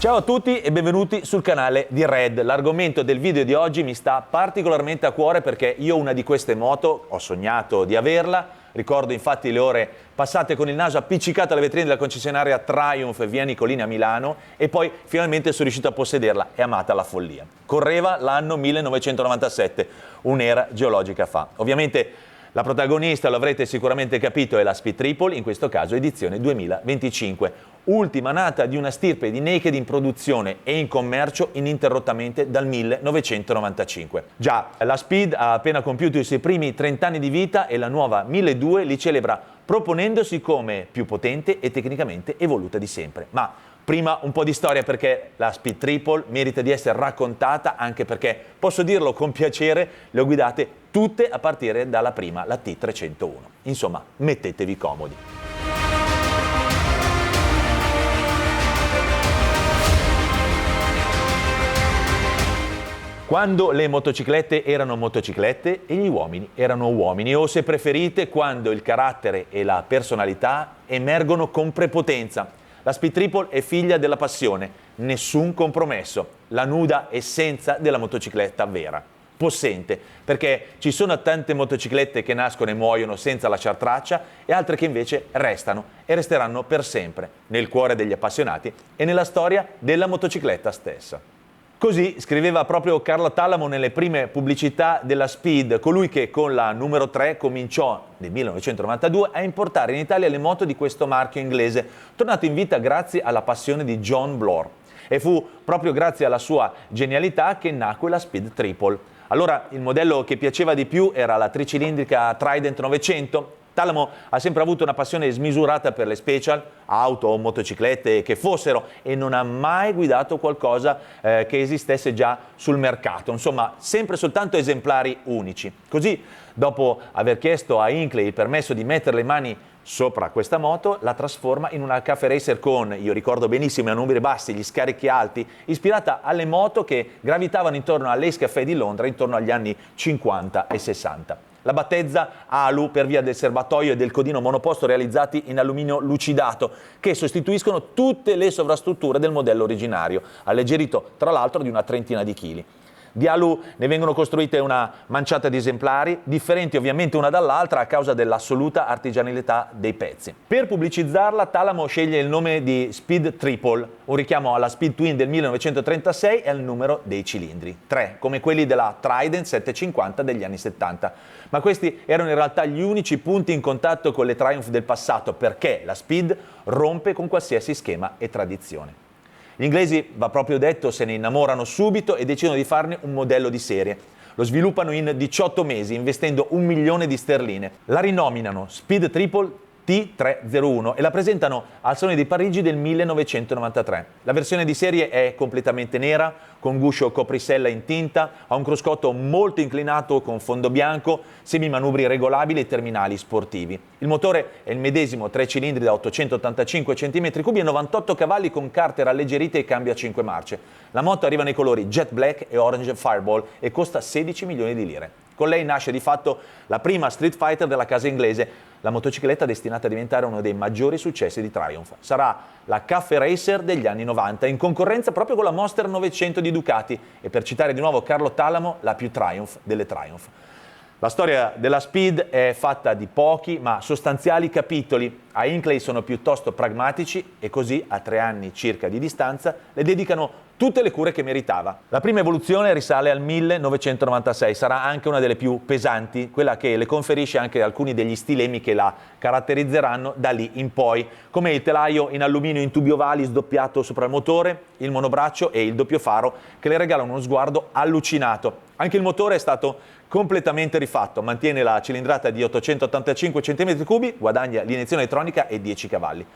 Ciao a tutti e benvenuti sul canale di Red. L'argomento del video di oggi mi sta particolarmente a cuore perché io una di queste moto ho sognato di averla. Ricordo infatti le ore passate con il naso appiccicato alle vetrine della concessionaria Triumph via Nicolini a Milano e poi finalmente sono riuscito a possederla e amata alla follia. Correva l'anno 1997, un'era geologica fa. Ovviamente la protagonista, lo avrete sicuramente capito, è la Speed Triple, in questo caso edizione 2025, ultima nata di una stirpe di naked in produzione e in commercio ininterrottamente dal 1995. Già, la Speed ha appena compiuto i suoi primi 30 anni di vita e la nuova 1200 li celebra proponendosi come più potente e tecnicamente evoluta di sempre. Ma prima un po' di storia perché la Speed Triple merita di essere raccontata, anche perché, posso dirlo con piacere, le ho guidate tutte a partire dalla prima, la T301. Insomma, mettetevi comodi. Quando le motociclette erano motociclette e gli uomini erano uomini, o se preferite, quando il carattere e la personalità emergono con prepotenza. La Speed Triple è figlia della passione, nessun compromesso, la nuda essenza della motocicletta vera. Possente, perché ci sono tante motociclette che nascono e muoiono senza lasciar traccia e altre che invece restano e resteranno per sempre nel cuore degli appassionati e nella storia della motocicletta stessa. Così scriveva proprio Carlo Tallamo nelle prime pubblicità della Speed, colui che con la numero 3 cominciò nel 1992 a importare in Italia le moto di questo marchio inglese, tornato in vita grazie alla passione di John Bloor. E fu proprio grazie alla sua genialità che nacque la Speed Triple. Allora il modello che piaceva di più era la tricilindrica Trident 900. Tallamo ha sempre avuto una passione smisurata per le special, auto o motociclette che fossero, e non ha mai guidato qualcosa che esistesse già sul mercato, insomma sempre soltanto esemplari unici. Così, dopo aver chiesto a Hinckley il permesso di mettere le mani sopra questa moto, la trasforma in una cafe racer con, io ricordo benissimo, i manubri bassi, gli scarichi alti, ispirata alle moto che gravitavano intorno all'Ace Café di Londra intorno agli anni 50 e 60. La battezza Alu per via del serbatoio e del codino monoposto realizzati in alluminio lucidato, che sostituiscono tutte le sovrastrutture del modello originario, alleggerito tra l'altro di una trentina di chili. Di Alu ne vengono costruite una manciata di esemplari, differenti ovviamente una dall'altra a causa dell'assoluta artigianalità dei pezzi. Per pubblicizzarla Tallamo sceglie il nome di Speed Triple, un richiamo alla Speed Twin del 1936 e al numero dei cilindri, 3, come quelli della Trident 750 degli anni 70. Ma questi erano in realtà gli unici punti in contatto con le Triumph del passato, perché la Speed rompe con qualsiasi schema e tradizione. Gli inglesi, va proprio detto, se ne innamorano subito e decidono di farne un modello di serie. Lo sviluppano in 18 mesi, investendo 1 milione di sterline. La rinominano Speed Triple T301 e la presentano al Salone di Parigi del 1993. La versione di serie è completamente nera, con guscio coprisella in tinta, ha un cruscotto molto inclinato con fondo bianco, semimanubri regolabili e terminali sportivi. Il motore è il medesimo 3 cilindri da 885 cm3 e 98 cavalli con carte alleggerite e cambio a 5 marce. La moto arriva nei colori Jet Black e Orange Fireball e costa 16 milioni di lire. Con lei nasce di fatto la prima Street Fighter della casa inglese, la motocicletta destinata a diventare uno dei maggiori successi di Triumph. Sarà la Cafe Racer degli anni 90, in concorrenza proprio con la Monster 900 di Ducati e, per citare di nuovo Carlo Tallamo, la più Triumph delle Triumph. La storia della Speed è fatta di pochi ma sostanziali capitoli. A Hinckley sono piuttosto pragmatici e così, a 3 anni circa di distanza, le dedicano tutte le cure che meritava. La prima evoluzione risale al 1996, sarà anche una delle più pesanti, quella che le conferisce anche alcuni degli stilemi che la caratterizzeranno da lì in poi, come il telaio in alluminio in tubi ovali sdoppiato sopra il motore, il monobraccio e il doppio faro che le regalano uno sguardo allucinato. Anche il motore è stato completamente rifatto, mantiene la cilindrata di 885 cm3, guadagna l'iniezione elettronica e 10 cavalli.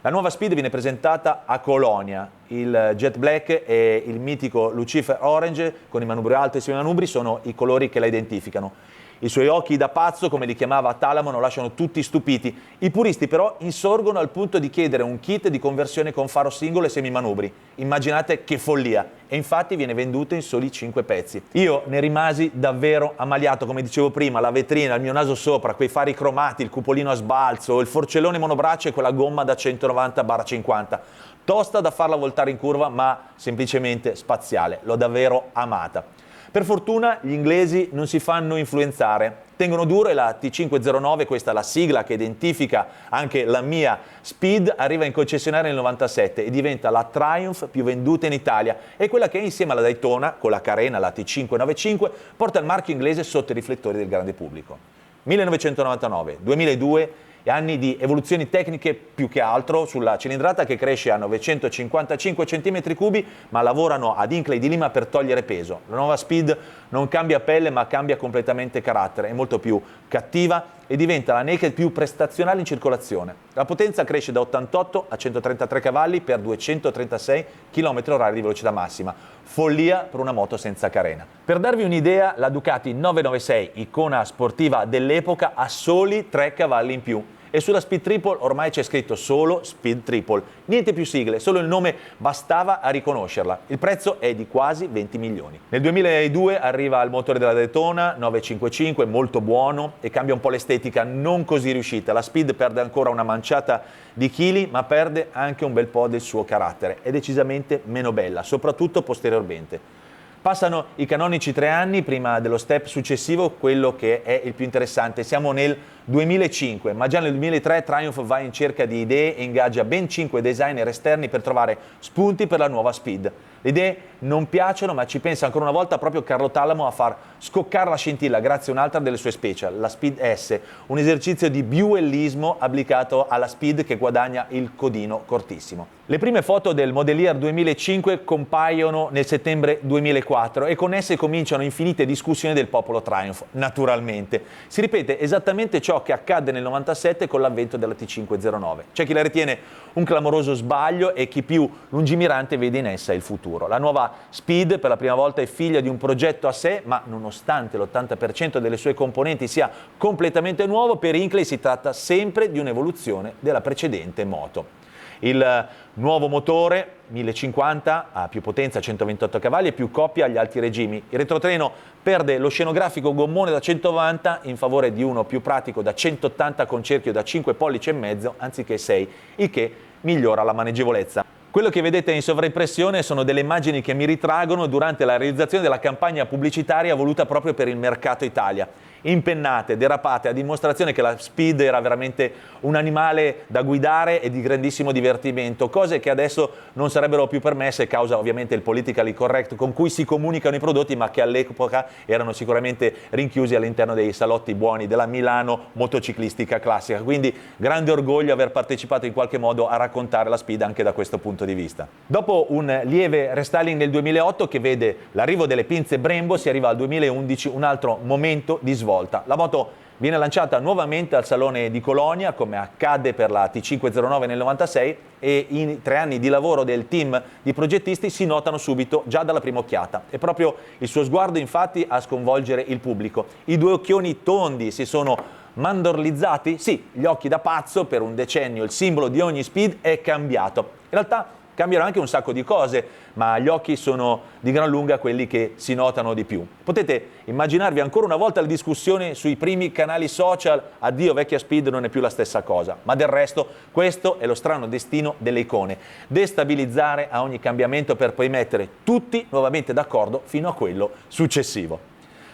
La nuova Speed viene presentata a Colonia, il Jet Black e il mitico Lucifer Orange con i manubri alti e semimanubri sono i colori che la identificano. I suoi occhi da pazzo, come li chiamava Tallamo, non lasciano tutti stupiti. I puristi però insorgono al punto di chiedere un kit di conversione con faro singolo e semimanubri. Immaginate che follia! e infatti viene venduto in soli 5 pezzi. Io ne rimasi davvero ammaliato, come dicevo prima, la vetrina, il mio naso sopra, quei fari cromati, il cupolino a sbalzo, il forcellone monobraccio e quella gomma da 190/50. Tosta da farla voltare in curva, ma semplicemente spaziale. L'ho davvero amata. Per fortuna gli inglesi non si fanno influenzare, tengono duro e la T509, questa è la sigla che identifica anche la mia Speed, arriva in concessionaria nel 97 e diventa la Triumph più venduta in Italia e quella che insieme alla Daytona, con la carena, la T595, porta il marchio inglese sotto i riflettori del grande pubblico. 1999, 2002, anni di evoluzioni tecniche più che altro sulla cilindrata che cresce a 955 cm3, ma lavorano ad Inclay di Lima per togliere peso. La nuova Speed non cambia pelle ma cambia completamente carattere, è molto più cattiva e diventa la naked più prestazionale in circolazione. La potenza cresce da 88 a 133 cavalli per 236 km/h di velocità massima. Follia per una moto senza carena. Per darvi un'idea, la Ducati 996, icona sportiva dell'epoca, ha soli 3 cavalli in più. E sulla Speed Triple ormai c'è scritto solo Speed Triple. Niente più sigle, solo il nome bastava a riconoscerla. Il prezzo è di quasi 20 milioni. Nel 2002 arriva il motore della Daytona 955, molto buono e cambia un po' l'estetica, non così riuscita. La Speed perde ancora una manciata di chili, ma perde anche un bel po' del suo carattere. È decisamente meno bella, soprattutto posteriormente. Passano i canonici 3 anni prima dello step successivo, quello che è il più interessante. Siamo nel 2005, ma già nel 2003 Triumph va in cerca di idee e ingaggia ben 5 designer esterni per trovare spunti per la nuova Speed. Le idee non piacciono, ma ci pensa ancora una volta proprio Carlo Talamo a far scoccare la scintilla grazie a un'altra delle sue special, la Speed S, un esercizio di buellismo applicato alla Speed che guadagna il codino cortissimo. Le prime foto del Model Year 2005 compaiono nel settembre 2004 e con esse cominciano infinite discussioni del popolo Triumph, naturalmente. Si ripete esattamente ciò che accadde nel 97 con l'avvento della T509. C'è chi la ritiene un clamoroso sbaglio e chi più lungimirante vede in essa il futuro. La nuova Speed per la prima volta è figlia di un progetto a sé, ma nonostante l'80% delle sue componenti sia completamente nuovo, per Inclay si tratta sempre di un'evoluzione della precedente moto. Il nuovo motore 1050 ha più potenza, 128 cavalli e più coppia agli alti regimi. Il retrotreno perde lo scenografico gommone da 190 in favore di uno più pratico da 180 con cerchio da 5 pollici e mezzo anziché 6, il che migliora la maneggevolezza. Quello che vedete in sovraimpressione sono delle immagini che mi ritraggono durante la realizzazione della campagna pubblicitaria voluta proprio per il mercato Italia. Impennate, derapate, a dimostrazione che la Speed era veramente un animale da guidare e di grandissimo divertimento, cose che adesso non sarebbero più permesse causa ovviamente il politically correct con cui si comunicano i prodotti, ma che all'epoca erano sicuramente rinchiusi all'interno dei salotti buoni della Milano motociclistica classica. Quindi grande orgoglio aver partecipato in qualche modo a raccontare la Speed anche da questo punto di vista. Dopo un lieve restyling nel 2008 che vede l'arrivo delle pinze Brembo, si arriva al 2011, un altro momento di svolta. La moto viene lanciata nuovamente al Salone di Colonia, come accadde per la T509 nel 96, e i 3 anni di lavoro del team di progettisti si notano subito, già dalla prima occhiata. È proprio il suo sguardo, infatti, a sconvolgere il pubblico. I 2 occhioni tondi si sono mandorlizzati? Sì, gli occhi da pazzo, per un decennio il simbolo di ogni Speed è cambiato. In realtà cambiano anche un sacco di cose, ma gli occhi sono di gran lunga quelli che si notano di più. Potete immaginarvi ancora una volta la discussione sui primi canali social, addio vecchia Speed non è più la stessa cosa, ma del resto questo è lo strano destino delle icone, destabilizzare a ogni cambiamento per poi mettere tutti nuovamente d'accordo fino a quello successivo.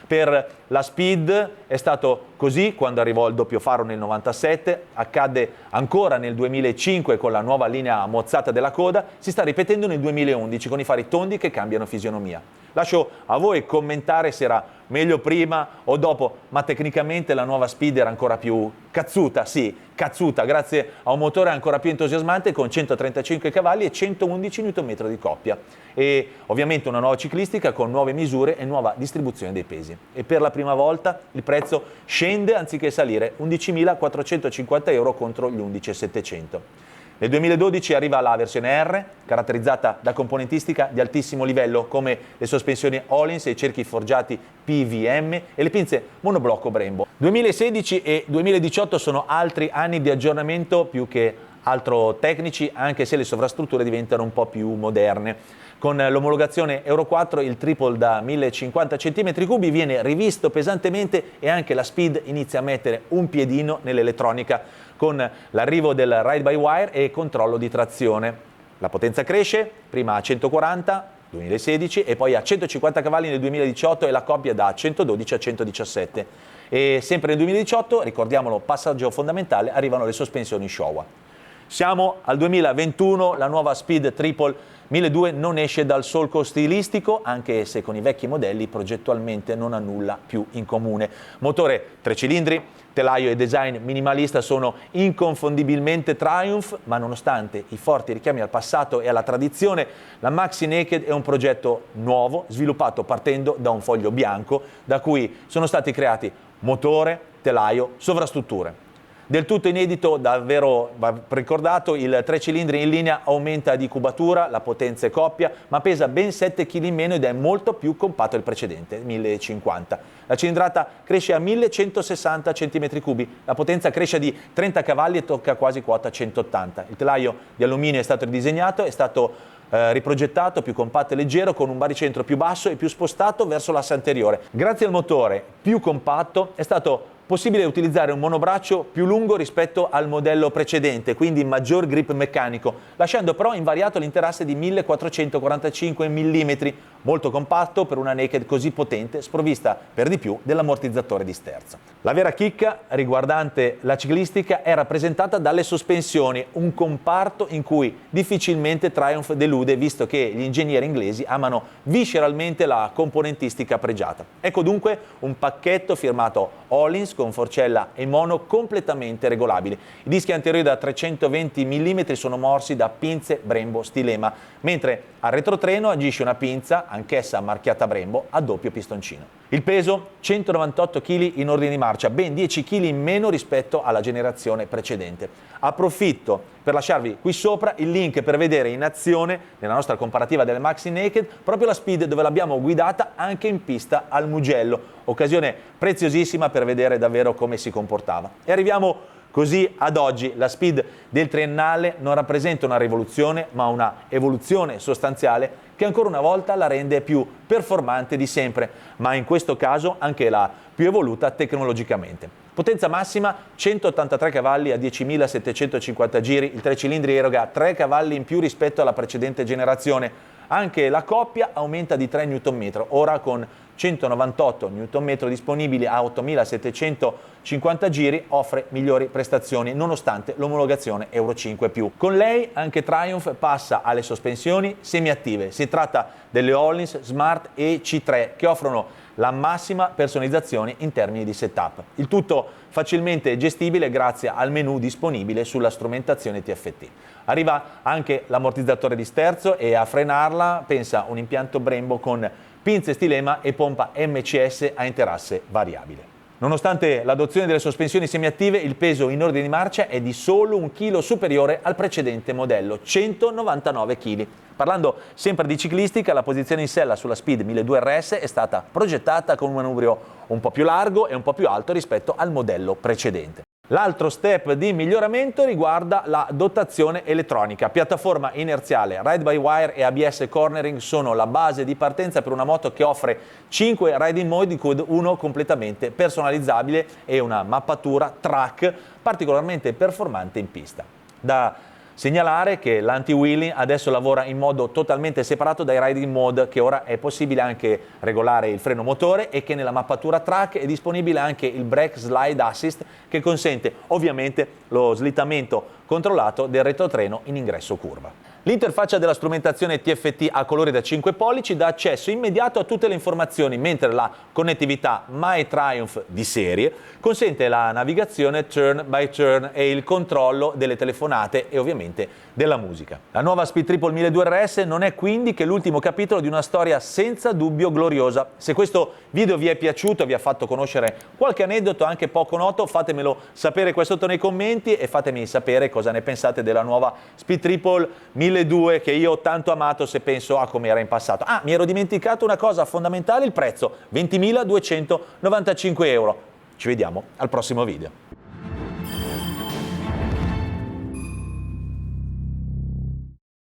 Per la Speed è stato così quando arrivò il doppio faro nel 97, accadde ancora nel 2005 con la nuova linea mozzata della coda, si sta ripetendo nel 2011 con i fari tondi che cambiano fisionomia. Lascio a voi commentare se era meglio prima o dopo, ma tecnicamente la nuova Speed era ancora più cazzuta, sì, cazzuta, grazie a un motore ancora più entusiasmante con 135 cavalli e 111 Nm di coppia. E ovviamente una nuova ciclistica con nuove misure e nuova distribuzione dei pesi. E per la prima volta il prezzo scende anziché salire, 11.450 euro contro gli 11.700. Nel 2012 arriva la versione R, caratterizzata da componentistica di altissimo livello come le sospensioni Öhlins e i cerchi forgiati PVM e le pinze monoblocco Brembo. 2016 e 2018 sono altri anni di aggiornamento più che altro tecnici, anche se le sovrastrutture diventano un po' più moderne. Con l'omologazione Euro 4 il triple da 1050 cm3 viene rivisto pesantemente e anche la Speed inizia a mettere un piedino nell'elettronica con l'arrivo del ride-by-wire e controllo di trazione. La potenza cresce, prima a 140 2016 e poi a 150 cavalli nel 2018 e la coppia da 112 a 117. E sempre nel 2018, ricordiamolo, passaggio fondamentale, arrivano le sospensioni Showa. Siamo al 2021, la nuova Speed Triple 1200 non esce dal solco stilistico, anche se con i vecchi modelli progettualmente non ha nulla più in comune. Motore 3 cilindri, telaio e design minimalista sono inconfondibilmente Triumph, ma nonostante i forti richiami al passato e alla tradizione, la Maxi Naked è un progetto nuovo, sviluppato partendo da un foglio bianco, da cui sono stati creati motore, telaio, sovrastrutture. Del tutto inedito, davvero va ricordato, il 3 cilindri in linea aumenta di cubatura, la potenza è coppia, ma pesa ben 7 kg in meno ed è molto più compatto del precedente, 1050. La cilindrata cresce a 1160 cm3, la potenza cresce di 30 cavalli e tocca quasi quota 180. Il telaio di alluminio è stato ridisegnato, è stato riprogettato, più compatto e leggero, con un baricentro più basso e più spostato verso l'asse anteriore. Grazie al motore più compatto è stato possibile utilizzare un monobraccio più lungo rispetto al modello precedente, quindi maggior grip meccanico, lasciando però invariato l'interasse di 1445 mm, molto compatto per una naked così potente, sprovvista per di più dell'ammortizzatore di sterzo. La vera chicca riguardante la ciclistica è rappresentata dalle sospensioni, un comparto in cui difficilmente Triumph delude, visto che gli ingegneri inglesi amano visceralmente la componentistica pregiata. Ecco dunque un pacchetto firmato Öhlins con forcella e mono completamente regolabili. I dischi anteriori da 320 mm sono morsi da pinze Brembo Stilema, mentre al retrotreno agisce una pinza, anch'essa marchiata Brembo, a doppio pistoncino. Il peso? 198 kg in ordine di marcia, ben 10 kg in meno rispetto alla generazione precedente. Approfitto per lasciarvi qui sopra il link per vedere in azione, nella nostra comparativa delle Maxi Naked, proprio la Speed dove l'abbiamo guidata anche in pista al Mugello, occasione preziosissima per vedere davvero come si comportava. E arriviamo così ad oggi. La Speed del triennale non rappresenta una rivoluzione, ma una evoluzione sostanziale che ancora una volta la rende più performante di sempre, ma in questo caso anche la più evoluta tecnologicamente. Potenza massima 183 cavalli a 10.750 giri, il 3 cilindri eroga 3 cavalli in più rispetto alla precedente generazione. Anche la coppia aumenta di 3 Nm, ora con 198 Nm disponibili a 8.750 giri, offre migliori prestazioni nonostante l'omologazione Euro 5+. Con lei anche Triumph passa alle sospensioni semiattive. Si tratta delle Öhlins Smart EC3 che offrono la massima personalizzazione in termini di setup. Il tutto facilmente gestibile grazie al menu disponibile sulla strumentazione TFT. Arriva anche l'ammortizzatore di sterzo e a frenarla pensa un impianto Brembo con pinze Stilema e pompa MCS a interasse variabile. Nonostante l'adozione delle sospensioni semiattive, il peso in ordine di marcia è di solo 1 chilo superiore al precedente modello, 199 kg. Parlando sempre di ciclistica, la posizione in sella sulla Speed 1200 RS è stata progettata con un manubrio un po' più largo e un po' più alto rispetto al modello precedente. L'altro step di miglioramento riguarda la dotazione elettronica. Piattaforma inerziale, ride-by-wire e ABS cornering sono la base di partenza per una moto che offre 5 riding mode, di cui uno completamente personalizzabile e una mappatura track particolarmente performante in pista. Da segnalare che l'anti-wheeling adesso lavora in modo totalmente separato dai riding mode, che ora è possibile anche regolare il freno motore e che nella mappatura track è disponibile anche il brake slide assist che consente ovviamente lo slittamento controllato del retrotreno in ingresso curva. L'interfaccia della strumentazione TFT a colori da 5 pollici dà accesso immediato a tutte le informazioni, mentre la connettività My Triumph di serie consente la navigazione turn by turn e il controllo delle telefonate e ovviamente della musica. La nuova Speed Triple 1200 RS non è quindi che l'ultimo capitolo di una storia senza dubbio gloriosa. Se questo video vi è piaciuto e vi ha fatto conoscere qualche aneddoto anche poco noto, fatemelo sapere qua sotto nei commenti e fatemi sapere cosa ne pensate della nuova Speed Triple 1200 che io ho tanto amato se penso a come era in passato. Ah, mi ero dimenticato una cosa fondamentale, il prezzo, 20.295 euro. Ci vediamo al prossimo video.